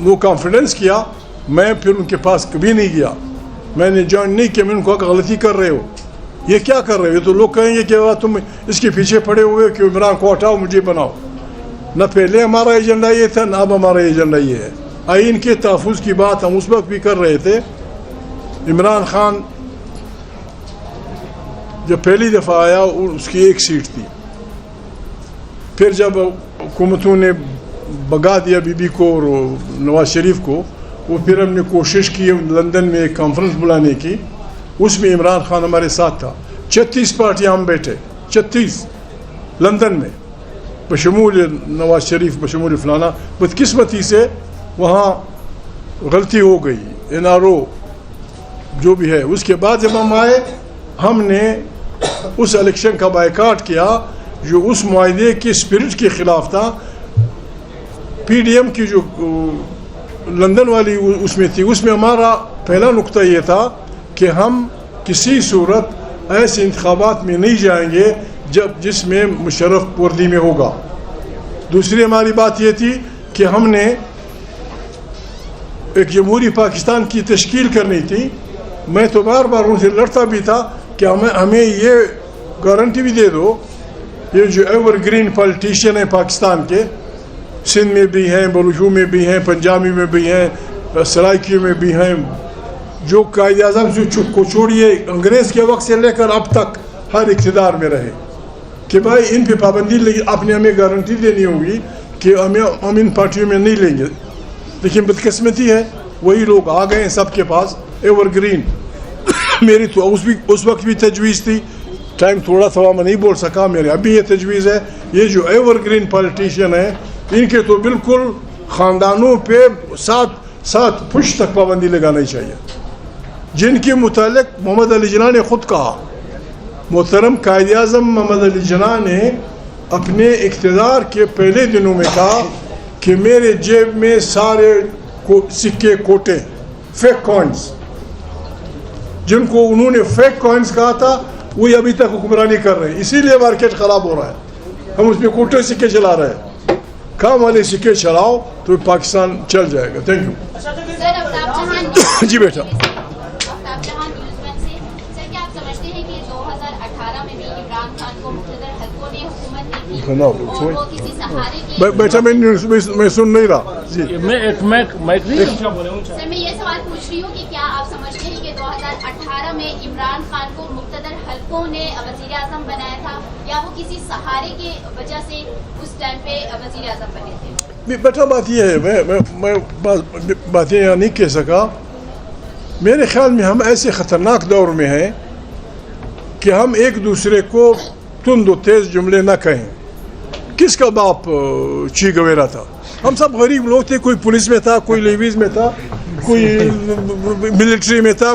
وہ کانفیڈنس کیا. میں پھر ان کے پاس کبھی نہیں گیا, میں نے جوائن نہیں کیا. میں ان کو کہا غلطی کر رہے ہو, یہ کیا کر رہے ہو. تو لوگ کہیں گے کہ تم اس کے پیچھے پڑے ہوئے کہ عمران کو ہٹاؤ مجھے بناؤ. نہ پہلے ہمارا ایجنڈا یہ تھا, نہ اب ہمارا ایجنڈا یہ ہے. آئین کے تحفظ کی بات ہم اس وقت بھی کر رہے تھے. عمران خان جب پہلی دفعہ آیا اس کی 1 سیٹ تھی. پھر جب حکومتوں نے بگا دیا بی بی کو اور نواز شریف کو, وہ پھر ہم نے کوشش کی لندن میں ایک کانفرنس بلانے کی. اس میں عمران خان ہمارے ساتھ تھا. 36 پارٹیاں ہم بیٹھے, 36 لندن میں, بشمول نواز شریف, بشمول فلانا. بدقسمتی سے وہاں غلطی ہو گئی, NRO جو بھی ہے. اس کے بعد جب ہم آئے, ہم نے اس الیکشن کا بائیکاٹ کیا جو اس معاہدے کے اسپرٹ کے خلاف تھا. PDM کی جو لندن والی اس میں تھی, اس میں ہمارا پہلا نقطہ یہ تھا کہ ہم کسی صورت ایسے انتخابات میں نہیں جائیں گے جس میں مشرف وردی میں ہوگا. دوسری ہماری بات یہ تھی کہ ہم نے ایک جمہوری پاکستان کی تشکیل کرنی تھی. میں تو بار بار ان سے لڑتا بھی تھا کہ ہمیں یہ گارنٹی بھی دے دو, یہ جو ایور گرین پالیٹیشین ہیں پاکستان کے, سندھ میں بھی ہیں, بلوچوں میں بھی ہیں, پنجابی میں بھی ہیں, سرائکیوں میں بھی ہیں, جو قائد اعظم کو چھوڑیے انگریز کے وقت سے لے کر اب تک ہر اقتدار میں رہے, کہ بھائی ان پہ پابندی لگی. آپ نے ہمیں گارنٹی دینی ہوگی کہ ہم ان پارٹیوں میں نہیں لیں گے. لیکن بدقسمتی ہے وہی لوگ آ گئے ہیں سب کے پاس ایور گرین. میری تو اس وقت بھی تجویز تھی, ٹائم تھوڑا تھا میں نہیں بول سکا. میرے اب بھی یہ تجویز ہے, یہ جو ایور گرین پالیٹیشین ہیں ان کے تو بالکل خاندانوں پہ 7 پشت تک پابندی لگانی چاہیے, جن کے متعلق محمد علی جناح نے خود کہا. محترم قائد اعظم محمد علی جناح نے اپنے اقتدار کے پہلے دنوں میں کہا کہ میرے جیب میں سارے سکے کوٹے, فیک کوائنز, جن کو انہوں نے فیک کوائنز کہا تھا وہی ابھی تک حکمرانی کر رہے ہیں. اسی لیے مارکیٹ خراب ہو رہا ہے. ہم اس میں کوٹے سکے چلا رہے ہیں. کام والے سکے چلاؤ تو پاکستان چل جائے گا. Thank you. جی بیٹا. بیٹا میں سن نہیں رہا. جی میں یہ سوال پوچھ رہی ہوں کہ کیا آپ سمجھتے ہیں کہ 2018 میں عمران خان کو مقتدر حلقوں نے وزیر اعظم بنایا تھا, یا وہ کسی سہارے کی وجہ سے اس ٹائم پہ وزیر اعظم بنے تھے؟ بیٹا بات یہ ہے, میں باتیں یہاں نہیں کہہ سکا. میرے خیال میں ہم ایسے خطرناک دور میں ہیں کہ ہم ایک دوسرے کو تند و تیز جملے نہ کہیں. کس کا باپ چی گویرا تھا؟ ہم سب غریب لوگ تھے. کوئی پولیس میں تھا, کوئی لیویز میں تھا, کوئی ملٹری میں تھا.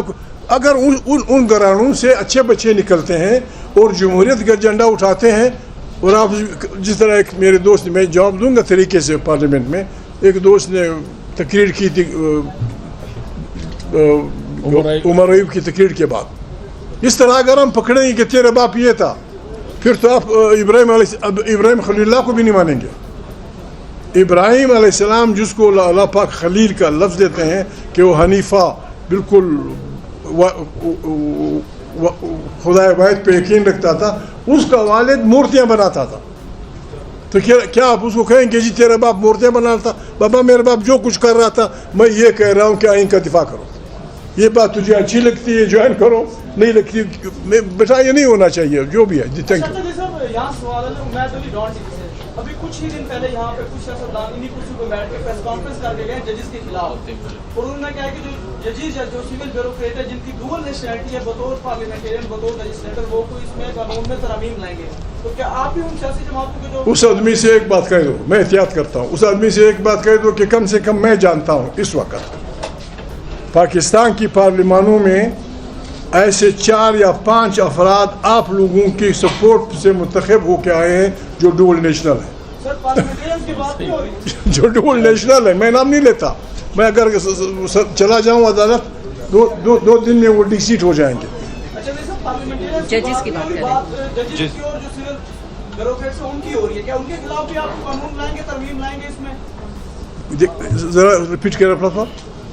اگر ان گھرانوں سے اچھے بچے نکلتے ہیں اور جمہوریت کا جھنڈا اٹھاتے ہیں, اور آپ جس طرح ایک میرے دوست, میں جواب دوں گا طریقے سے, پارلیمنٹ میں ایک دوست نے تقریر کی تھی عمر ایوب کی تقریر کے بعد. اس طرح اگر ہم پکڑیں گے کہ تیرا باپ یہ تھا, پھر تو آپ ابراہیم خلیل اللہ کو بھی نہیں مانیں گے. ابراہیم علیہ السلام جس کو اللہ پاک خلیل کا لفظ دیتے ہیں کہ وہ حنیفہ, بالکل خدا واحد پہ یقین رکھتا تھا, اس کا والد مورتیاں بناتا تھا. تو کیا آپ اس کو کہیں کہ جی تیرا باپ مورتیاں بناتا تھا؟ بابا میرا باپ جو کچھ کر رہا تھا, میں یہ کہہ رہا ہوں کہ آئین کا دفاع کرو. یہ بات تجھے اچھی لگتی ہے جوائن کرو, نہیں لگتی بیٹا یہ نہیں ہونا چاہیے. جو بھی ہے. جی تھینک یو. ابھی کچھ ہی دن پہلے یہاں پہ کچھ سیاستدان انہی کرسی پہ بیٹھ کے پریس کانفرنس کر کے گئے ججز کے خلاف, اور انہوں نے کہا کہ جو ججز یا جو سول بیوروکریٹ ہے جن کی ڈوئل نیشنلٹی ہے بطور پارلیمنٹیرین بطور لیجسلیٹر, وہ کوئی اس میں قانون میں ترامیم لائیں گے. تو کیا آپ بھی ان سیاسی جماعتوں کے جو اس آدمی سے ایک بات کہہ دو, میں احتیاط کرتا ہوں, اس آدمی سے ایک بات کہہ دو کہ کم سے کم میں جانتا ہوں اس وقت پاکستان کی پارلیمانوں میں ایسے 4 یا 5 افراد آپ لوگوں کی سپورٹ سے منتخب ہو کے آئے ہیں جو ڈول نیشنل ہیں. جو ڈول نیشنل ہے, میں نام نہیں لیتا. میں اگر چلا جاؤں عدالت 2 دن میں وہ ڈیسیٹ ہو جائیں گے. ججز کی بات کریں, ذرا ریپیٹ کریں اپنا سوال.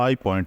iPoint